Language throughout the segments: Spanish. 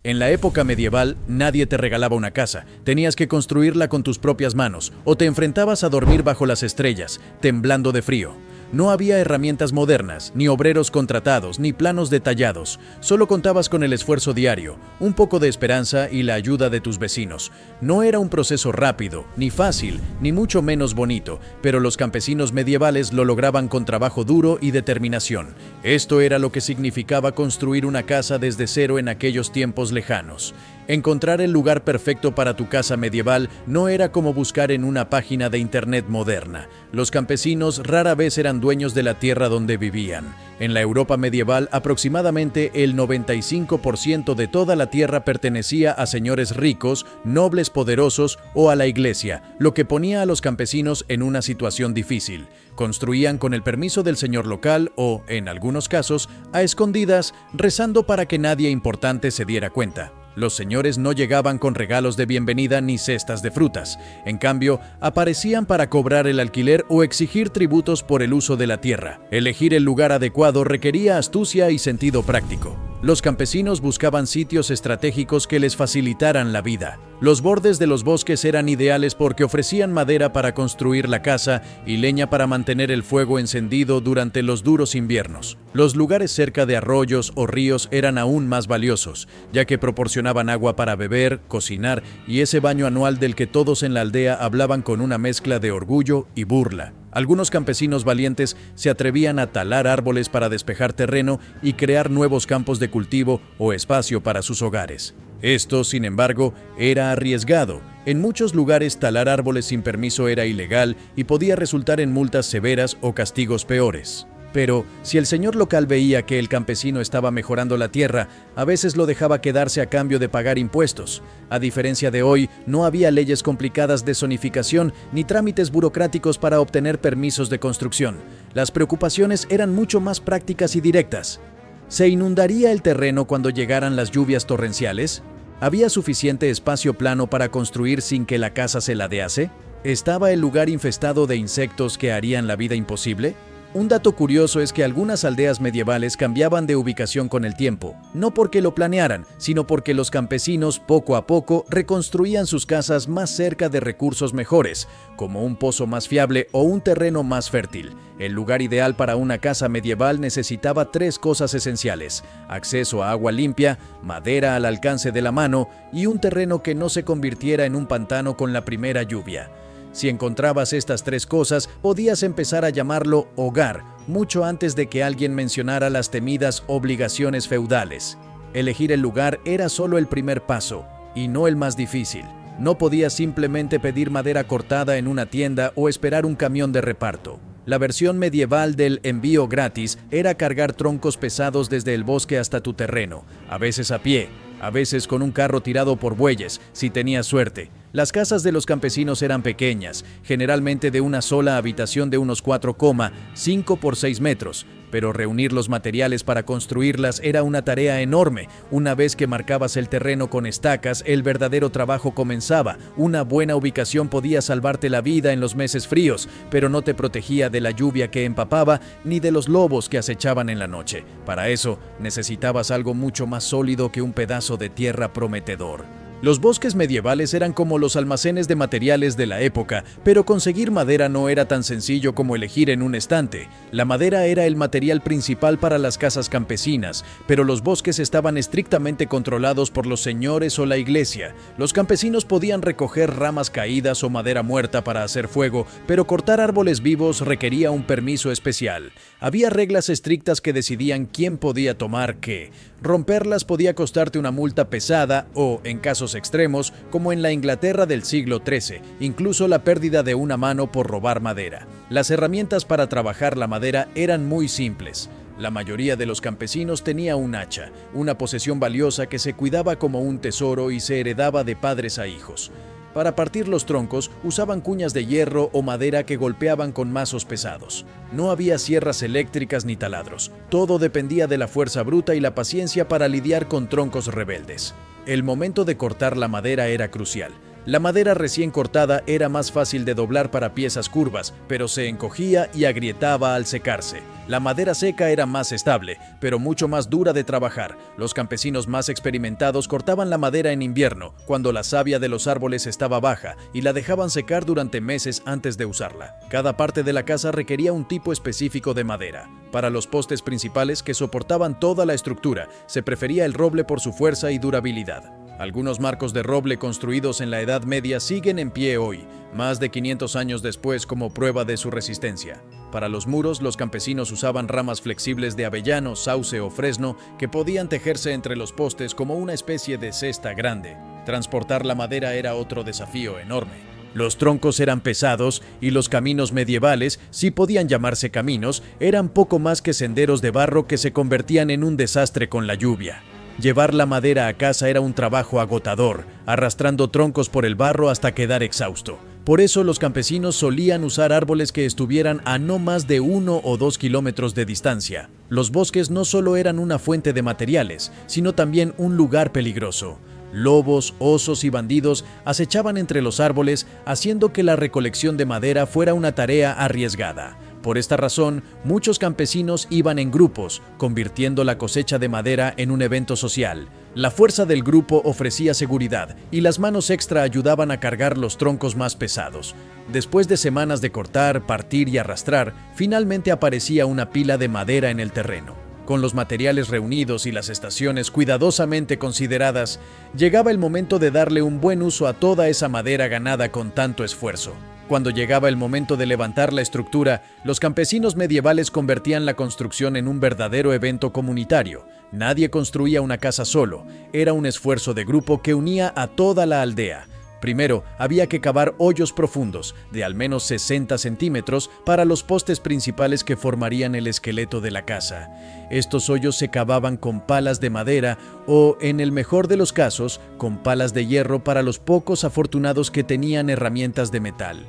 En la época medieval, nadie te regalaba una casa, tenías que construirla con tus propias manos, o te enfrentabas a dormir bajo las estrellas, temblando de frío. No había herramientas modernas, ni obreros contratados, ni planos detallados. Solo contabas con el esfuerzo diario, un poco de esperanza y la ayuda de tus vecinos. No era un proceso rápido, ni fácil, ni mucho menos bonito, pero los campesinos medievales lo lograban con trabajo duro y determinación. Esto era lo que significaba construir una casa desde cero en aquellos tiempos lejanos. Encontrar el lugar perfecto para tu casa medieval no era como buscar en una página de internet moderna. Los campesinos rara vez eran dueños de la tierra donde vivían. En la Europa medieval, aproximadamente el 95% de toda la tierra pertenecía a señores ricos, nobles poderosos o a la iglesia, lo que ponía a los campesinos en una situación difícil. Construían con el permiso del señor local o, en algunos casos, a escondidas, rezando para que nadie importante se diera cuenta. Los señores no llegaban con regalos de bienvenida ni cestas de frutas. En cambio, aparecían para cobrar el alquiler o exigir tributos por el uso de la tierra. Elegir el lugar adecuado requería astucia y sentido práctico. Los campesinos buscaban sitios estratégicos que les facilitaran la vida. Los bordes de los bosques eran ideales porque ofrecían madera para construir la casa y leña para mantener el fuego encendido durante los duros inviernos. Los lugares cerca de arroyos o ríos eran aún más valiosos, ya que proporcionaban agua para beber, cocinar y ese baño anual del que todos en la aldea hablaban con una mezcla de orgullo y burla. Algunos campesinos valientes se atrevían a talar árboles para despejar terreno y crear nuevos campos de cultivo o espacio para sus hogares. Esto, sin embargo, era arriesgado. En muchos lugares talar árboles sin permiso era ilegal y podía resultar en multas severas o castigos peores. Pero, si el señor local veía que el campesino estaba mejorando la tierra, a veces lo dejaba quedarse a cambio de pagar impuestos. A diferencia de hoy, no había leyes complicadas de zonificación ni trámites burocráticos para obtener permisos de construcción. Las preocupaciones eran mucho más prácticas y directas. ¿Se inundaría el terreno cuando llegaran las lluvias torrenciales? ¿Había suficiente espacio plano para construir sin que la casa se ladease? ¿Estaba el lugar infestado de insectos que harían la vida imposible? Un dato curioso es que algunas aldeas medievales cambiaban de ubicación con el tiempo, no porque lo planearan, sino porque los campesinos poco a poco reconstruían sus casas más cerca de recursos mejores, como un pozo más fiable o un terreno más fértil. El lugar ideal para una casa medieval necesitaba tres cosas esenciales: acceso a agua limpia, madera al alcance de la mano y un terreno que no se convirtiera en un pantano con la primera lluvia. Si encontrabas estas tres cosas, podías empezar a llamarlo hogar, mucho antes de que alguien mencionara las temidas obligaciones feudales. Elegir el lugar era solo el primer paso, y no el más difícil. No podías simplemente pedir madera cortada en una tienda o esperar un camión de reparto. La versión medieval del envío gratis era cargar troncos pesados desde el bosque hasta tu terreno, a veces a pie, a veces con un carro tirado por bueyes, si tenías suerte. Las casas de los campesinos eran pequeñas, generalmente de una sola habitación de unos 4,5 por 6 metros, pero reunir los materiales para construirlas era una tarea enorme. Una vez que marcabas el terreno con estacas, el verdadero trabajo comenzaba. Una buena ubicación podía salvarte la vida en los meses fríos, pero no te protegía de la lluvia que empapaba ni de los lobos que acechaban en la noche. Para eso, necesitabas algo mucho más sólido que un pedazo de tierra prometedor. Los bosques medievales eran como los almacenes de materiales de la época, pero conseguir madera no era tan sencillo como elegir en un estante. La madera era el material principal para las casas campesinas, pero los bosques estaban estrictamente controlados por los señores o la iglesia. Los campesinos podían recoger ramas caídas o madera muerta para hacer fuego, pero cortar árboles vivos requería un permiso especial. Había reglas estrictas que decidían quién podía tomar qué. Romperlas podía costarte una multa pesada o, en casos extremos, como en la Inglaterra del siglo XIII, incluso la pérdida de una mano por robar madera. Las herramientas para trabajar la madera eran muy simples. La mayoría de los campesinos tenía un hacha, una posesión valiosa que se cuidaba como un tesoro y se heredaba de padres a hijos. Para partir los troncos, usaban cuñas de hierro o madera que golpeaban con mazos pesados. No había sierras eléctricas ni taladros. Todo dependía de la fuerza bruta y la paciencia para lidiar con troncos rebeldes. El momento de cortar la madera era crucial. La madera recién cortada era más fácil de doblar para piezas curvas, pero se encogía y agrietaba al secarse. La madera seca era más estable, pero mucho más dura de trabajar. Los campesinos más experimentados cortaban la madera en invierno, cuando la savia de los árboles estaba baja, y la dejaban secar durante meses antes de usarla. Cada parte de la casa requería un tipo específico de madera. Para los postes principales, que soportaban toda la estructura, se prefería el roble por su fuerza y durabilidad. Algunos marcos de roble construidos en la Edad Media siguen en pie hoy, más de 500 años después, como prueba de su resistencia. Para los muros, los campesinos usaban ramas flexibles de avellano, sauce o fresno que podían tejerse entre los postes como una especie de cesta grande. Transportar la madera era otro desafío enorme. Los troncos eran pesados y los caminos medievales, si podían llamarse caminos, eran poco más que senderos de barro que se convertían en un desastre con la lluvia. Llevar la madera a casa era un trabajo agotador, arrastrando troncos por el barro hasta quedar exhausto. Por eso los campesinos solían usar árboles que estuvieran a no más de 1 o 2 kilómetros de distancia. Los bosques no solo eran una fuente de materiales, sino también un lugar peligroso. Lobos, osos y bandidos acechaban entre los árboles, haciendo que la recolección de madera fuera una tarea arriesgada. Por esta razón, muchos campesinos iban en grupos, convirtiendo la cosecha de madera en un evento social. La fuerza del grupo ofrecía seguridad y las manos extra ayudaban a cargar los troncos más pesados. Después de semanas de cortar, partir y arrastrar, finalmente aparecía una pila de madera en el terreno. Con los materiales reunidos y las estaciones cuidadosamente consideradas, llegaba el momento de darle un buen uso a toda esa madera ganada con tanto esfuerzo. Cuando llegaba el momento de levantar la estructura, los campesinos medievales convertían la construcción en un verdadero evento comunitario. Nadie construía una casa solo, era un esfuerzo de grupo que unía a toda la aldea. Primero, había que cavar hoyos profundos, de al menos 60 centímetros, para los postes principales que formarían el esqueleto de la casa. Estos hoyos se cavaban con palas de madera o, en el mejor de los casos, con palas de hierro para los pocos afortunados que tenían herramientas de metal.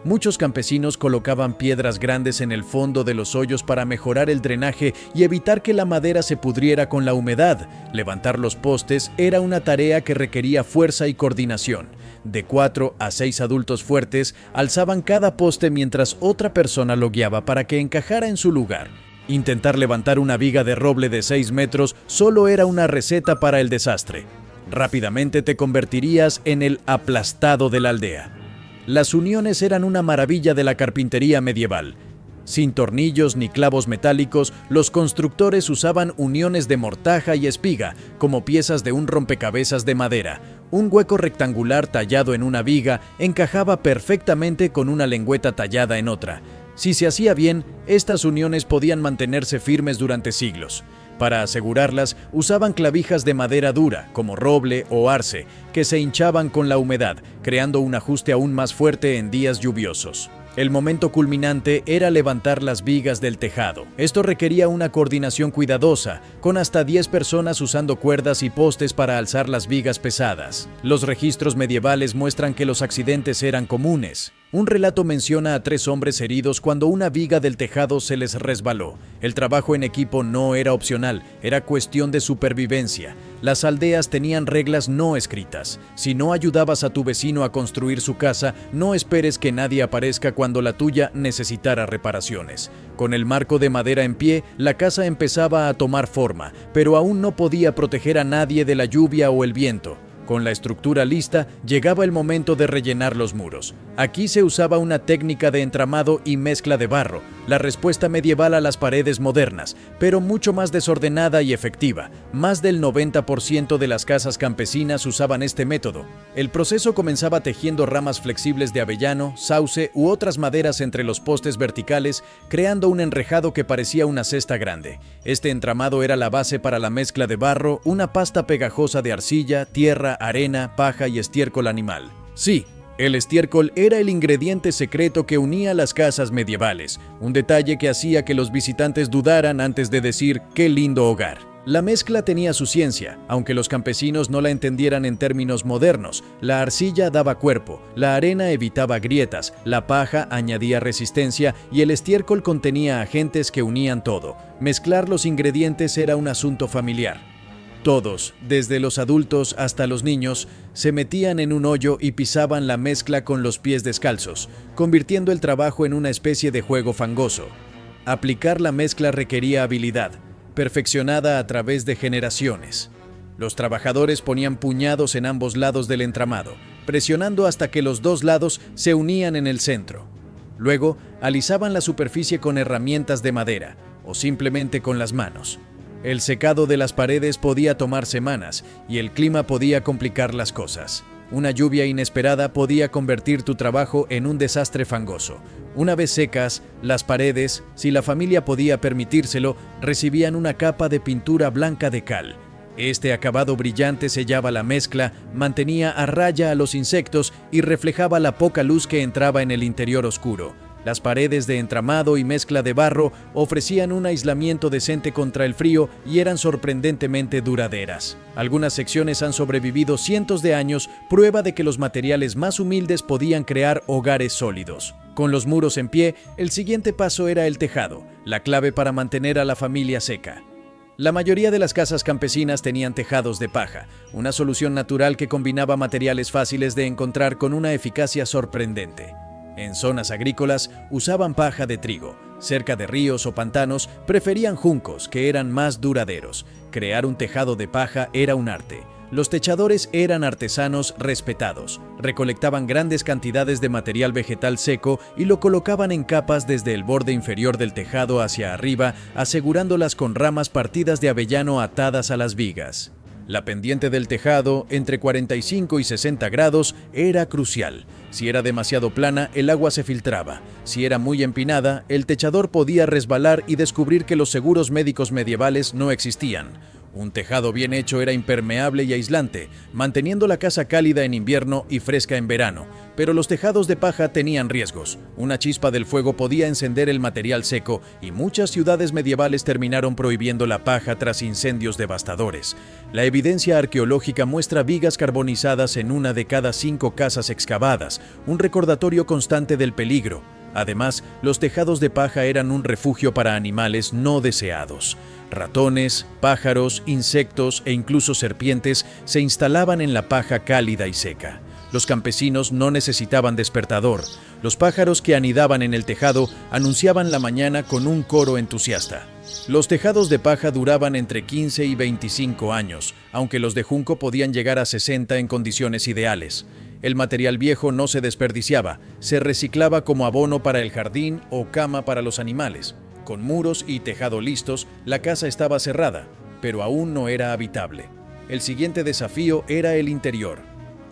Muchos campesinos colocaban piedras grandes en el fondo de los hoyos para mejorar el drenaje y evitar que la madera se pudriera con la humedad. Levantar los postes era una tarea que requería fuerza y coordinación. De 4 a 6 adultos fuertes alzaban cada poste mientras otra persona lo guiaba para que encajara en su lugar. Intentar levantar una viga de roble de 6 metros solo era una receta para el desastre. Rápidamente te convertirías en el aplastado de la aldea. Las uniones eran una maravilla de la carpintería medieval. Sin tornillos ni clavos metálicos, los constructores usaban uniones de mortaja y espiga, como piezas de un rompecabezas de madera. Un hueco rectangular tallado en una viga encajaba perfectamente con una lengüeta tallada en otra. Si se hacía bien, estas uniones podían mantenerse firmes durante siglos. Para asegurarlas, usaban clavijas de madera dura, como roble o arce, que se hinchaban con la humedad, creando un ajuste aún más fuerte en días lluviosos. El momento culminante era levantar las vigas del tejado. Esto requería una coordinación cuidadosa, con hasta 10 personas usando cuerdas y postes para alzar las vigas pesadas. Los registros medievales muestran que los accidentes eran comunes. Un relato menciona a 3 hombres heridos cuando una viga del tejado se les resbaló. El trabajo en equipo no era opcional, era cuestión de supervivencia. Las aldeas tenían reglas no escritas. Si no ayudabas a tu vecino a construir su casa, no esperes que nadie aparezca cuando la tuya necesitara reparaciones. Con el marco de madera en pie, la casa empezaba a tomar forma, pero aún no podía proteger a nadie de la lluvia o el viento. Con la estructura lista, llegaba el momento de rellenar los muros. Aquí se usaba una técnica de entramado y mezcla de barro, la respuesta medieval a las paredes modernas, pero mucho más desordenada y efectiva. Más del 90% de las casas campesinas usaban este método. El proceso comenzaba tejiendo ramas flexibles de avellano, sauce u otras maderas entre los postes verticales, creando un enrejado que parecía una cesta grande. Este entramado era la base para la mezcla de barro, una pasta pegajosa de arcilla, tierra, arena, paja y estiércol animal. Sí, el estiércol era el ingrediente secreto que unía las casas medievales, un detalle que hacía que los visitantes dudaran antes de decir ¡qué lindo hogar! La mezcla tenía su ciencia, aunque los campesinos no la entendieran en términos modernos. La arcilla daba cuerpo, la arena evitaba grietas, la paja añadía resistencia y el estiércol contenía agentes que unían todo. Mezclar los ingredientes era un asunto familiar. Todos, desde los adultos hasta los niños, se metían en un hoyo y pisaban la mezcla con los pies descalzos, convirtiendo el trabajo en una especie de juego fangoso. Aplicar la mezcla requería habilidad, perfeccionada a través de generaciones. Los trabajadores ponían puñados en ambos lados del entramado, presionando hasta que los dos lados se unían en el centro. Luego, alisaban la superficie con herramientas de madera o simplemente con las manos. El secado de las paredes podía tomar semanas y el clima podía complicar las cosas. Una lluvia inesperada podía convertir tu trabajo en un desastre fangoso. Una vez secas, las paredes, si la familia podía permitírselo, recibían una capa de pintura blanca de cal. Este acabado brillante sellaba la mezcla, mantenía a raya a los insectos y reflejaba la poca luz que entraba en el interior oscuro. Las paredes de entramado y mezcla de barro ofrecían un aislamiento decente contra el frío y eran sorprendentemente duraderas. Algunas secciones han sobrevivido cientos de años, prueba de que los materiales más humildes podían crear hogares sólidos. Con los muros en pie, el siguiente paso era el tejado, la clave para mantener a la familia seca. La mayoría de las casas campesinas tenían tejados de paja, una solución natural que combinaba materiales fáciles de encontrar con una eficacia sorprendente. En zonas agrícolas usaban paja de trigo. Cerca de ríos o pantanos preferían juncos, que eran más duraderos. Crear un tejado de paja era un arte. Los techadores eran artesanos respetados. Recolectaban grandes cantidades de material vegetal seco y lo colocaban en capas desde el borde inferior del tejado hacia arriba, asegurándolas con ramas partidas de avellano atadas a las vigas. La pendiente del tejado, entre 45 y 60 grados, era crucial. Si era demasiado plana, el agua se filtraba. Si era muy empinada, el techador podía resbalar y descubrir que los seguros médicos medievales no existían. Un tejado bien hecho era impermeable y aislante, manteniendo la casa cálida en invierno y fresca en verano. Pero los tejados de paja tenían riesgos. Una chispa del fuego podía encender el material seco y muchas ciudades medievales terminaron prohibiendo la paja tras incendios devastadores. La evidencia arqueológica muestra vigas carbonizadas en una de cada 5 casas excavadas, un recordatorio constante del peligro. Además, los tejados de paja eran un refugio para animales no deseados. Ratones, pájaros, insectos e incluso serpientes se instalaban en la paja cálida y seca. Los campesinos no necesitaban despertador. Los pájaros que anidaban en el tejado anunciaban la mañana con un coro entusiasta. Los tejados de paja duraban entre 15 y 25 años, aunque los de junco podían llegar a 60 en condiciones ideales. El material viejo no se desperdiciaba, se reciclaba como abono para el jardín o cama para los animales. Con muros y tejado listos, la casa estaba cerrada, pero aún no era habitable. El siguiente desafío era el interior.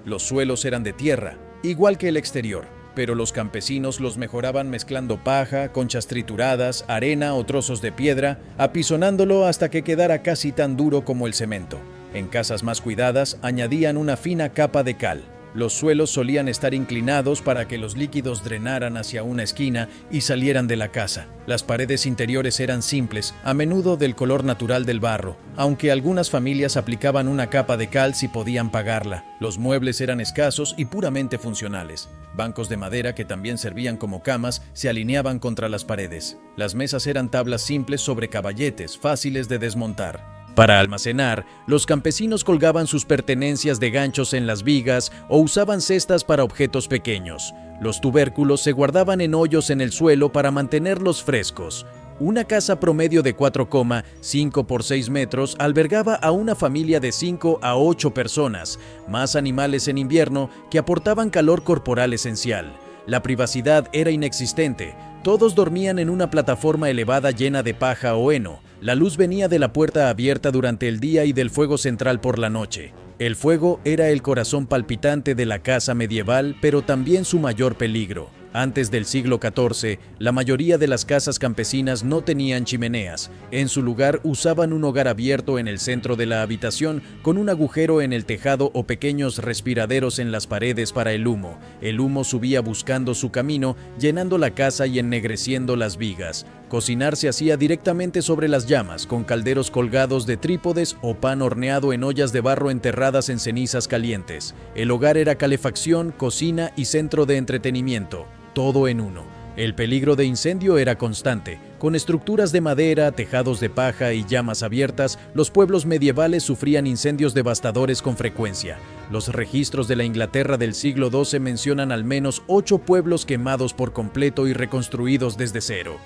Los suelos eran de tierra, igual que el exterior, pero los campesinos los mejoraban mezclando paja, conchas trituradas, arena o trozos de piedra, apisonándolo hasta que quedara casi tan duro como el cemento. En casas más cuidadas, añadían una fina capa de cal. Los suelos solían estar inclinados para que los líquidos drenaran hacia una esquina y salieran de la casa. Las paredes interiores eran simples, a menudo del color natural del barro, aunque algunas familias aplicaban una capa de cal si podían pagarla. Los muebles eran escasos y puramente funcionales. Bancos de madera que también servían como camas se alineaban contra las paredes. Las mesas eran tablas simples sobre caballetes, fáciles de desmontar. Para almacenar, los campesinos colgaban sus pertenencias de ganchos en las vigas o usaban cestas para objetos pequeños. Los tubérculos se guardaban en hoyos en el suelo para mantenerlos frescos. Una casa promedio de 4,5 por 6 metros albergaba a una familia de 5 a 8 personas, más animales en invierno que aportaban calor corporal esencial. La privacidad era inexistente. Todos dormían en una plataforma elevada llena de paja o heno. La luz venía de la puerta abierta durante el día y del fuego central por la noche. El fuego era el corazón palpitante de la casa medieval, pero también su mayor peligro. Antes del siglo XIV, la mayoría de las casas campesinas no tenían chimeneas. En su lugar usaban un hogar abierto en el centro de la habitación, con un agujero en el tejado o pequeños respiraderos en las paredes para el humo. El humo subía buscando su camino, llenando la casa y ennegreciendo las vigas. Cocinar se hacía directamente sobre las llamas, con calderos colgados de trípodes o pan horneado en ollas de barro enterradas en cenizas calientes. El hogar era calefacción, cocina y centro de entretenimiento. Todo en uno. El peligro de incendio era constante. Con estructuras de madera, tejados de paja y llamas abiertas, los pueblos medievales sufrían incendios devastadores con frecuencia. Los registros de la Inglaterra del siglo XII mencionan al menos 8 pueblos quemados por completo y reconstruidos desde cero.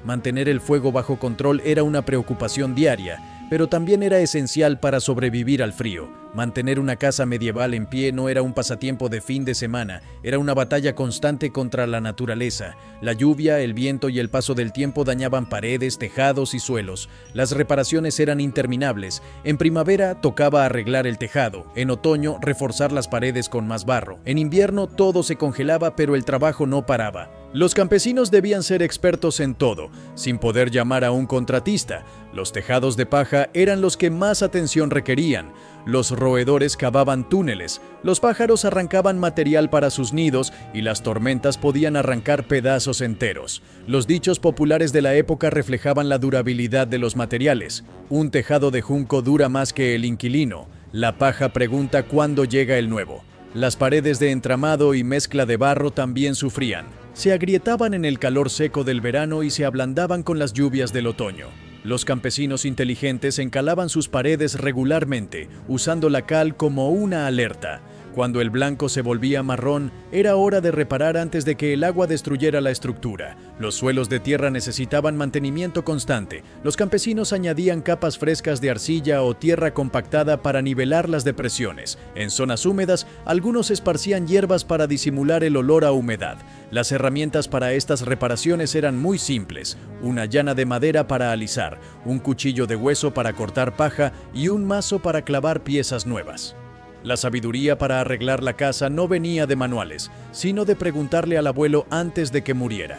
Mantener el fuego bajo control era una preocupación diaria, pero también era esencial para sobrevivir al frío. Mantener una casa medieval en pie no era un pasatiempo de fin de semana, era una batalla constante contra la naturaleza. La lluvia, el viento y el paso del tiempo dañaban paredes, tejados y suelos. Las reparaciones eran interminables. En primavera tocaba arreglar el tejado, en otoño reforzar las paredes con más barro. En invierno todo se congelaba, pero el trabajo no paraba. Los campesinos debían ser expertos en todo, sin poder llamar a un contratista. Los tejados de paja eran los que más atención requerían. Los roedores cavaban túneles, los pájaros arrancaban material para sus nidos y las tormentas podían arrancar pedazos enteros. Los dichos populares de la época reflejaban la durabilidad de los materiales. Un tejado de junco dura más que el inquilino. La paja pregunta cuándo llega el nuevo. Las paredes de entramado y mezcla de barro también sufrían. Se agrietaban en el calor seco del verano y se ablandaban con las lluvias del otoño. Los campesinos inteligentes encalaban sus paredes regularmente, usando la cal como una alerta. Cuando el blanco se volvía marrón, era hora de reparar antes de que el agua destruyera la estructura. Los suelos de tierra necesitaban mantenimiento constante. Los campesinos añadían capas frescas de arcilla o tierra compactada para nivelar las depresiones. En zonas húmedas, algunos esparcían hierbas para disimular el olor a humedad. Las herramientas para estas reparaciones eran muy simples: una llana de madera para alisar, un cuchillo de hueso para cortar paja y un mazo para clavar piezas nuevas. La sabiduría para arreglar la casa no venía de manuales, sino de preguntarle al abuelo antes de que muriera.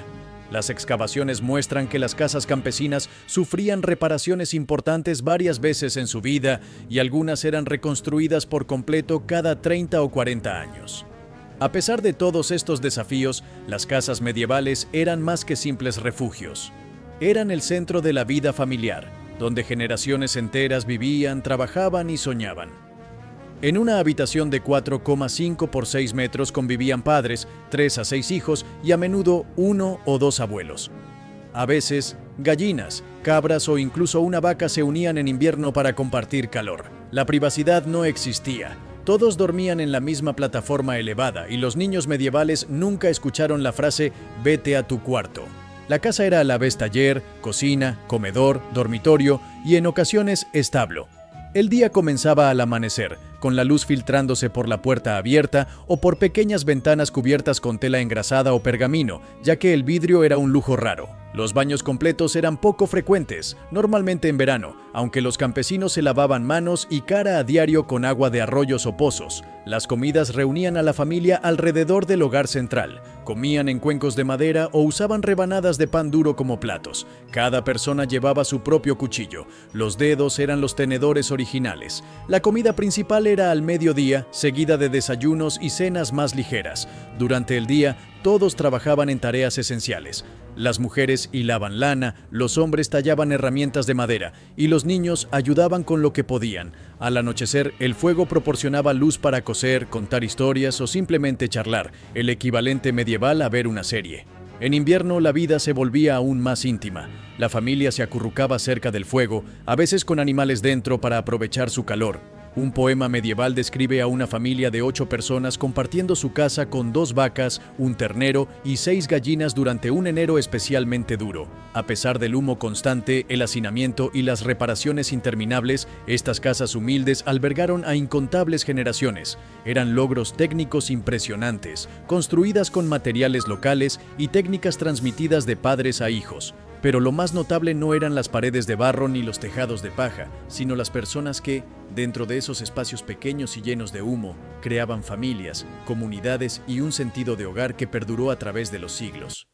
Las excavaciones muestran que las casas campesinas sufrían reparaciones importantes varias veces en su vida y algunas eran reconstruidas por completo cada 30 o 40 años. A pesar de todos estos desafíos, las casas medievales eran más que simples refugios. Eran el centro de la vida familiar, donde generaciones enteras vivían, trabajaban y soñaban. En una habitación de 4,5 por 6 metros convivían padres, 3 a 6 hijos y a menudo 1 o 2 abuelos. A veces, gallinas, cabras o incluso una vaca se unían en invierno para compartir calor. La privacidad no existía. Todos dormían en la misma plataforma elevada y los niños medievales nunca escucharon la frase «vete a tu cuarto». La casa era a la vez taller, cocina, comedor, dormitorio y en ocasiones establo. El día comenzaba al amanecer, con la luz filtrándose por la puerta abierta o por pequeñas ventanas cubiertas con tela engrasada o pergamino, ya que el vidrio era un lujo raro. Los baños completos eran poco frecuentes, normalmente en verano, aunque los campesinos se lavaban manos y cara a diario con agua de arroyos o pozos. Las comidas reunían a la familia alrededor del hogar central. Comían en cuencos de madera o usaban rebanadas de pan duro como platos. Cada persona llevaba su propio cuchillo. Los dedos eran los tenedores originales. La comida principal era al mediodía, seguida de desayunos y cenas más ligeras. Durante el día, todos trabajaban en tareas esenciales. Las mujeres hilaban lana, los hombres tallaban herramientas de madera y los niños ayudaban con lo que podían. Al anochecer, el fuego proporcionaba luz para coser, contar historias o simplemente charlar, el equivalente medieval a ver una serie. En invierno, la vida se volvía aún más íntima. La familia se acurrucaba cerca del fuego, a veces con animales dentro para aprovechar su calor. Un poema medieval describe a una familia de 8 personas compartiendo su casa con 2 vacas, un ternero y 6 gallinas durante un enero especialmente duro. A pesar del humo constante, el hacinamiento y las reparaciones interminables, estas casas humildes albergaron a incontables generaciones. Eran logros técnicos impresionantes, construidas con materiales locales y técnicas transmitidas de padres a hijos. Pero lo más notable no eran las paredes de barro ni los tejados de paja, sino las personas que, dentro de esos espacios pequeños y llenos de humo, creaban familias, comunidades y un sentido de hogar que perduró a través de los siglos.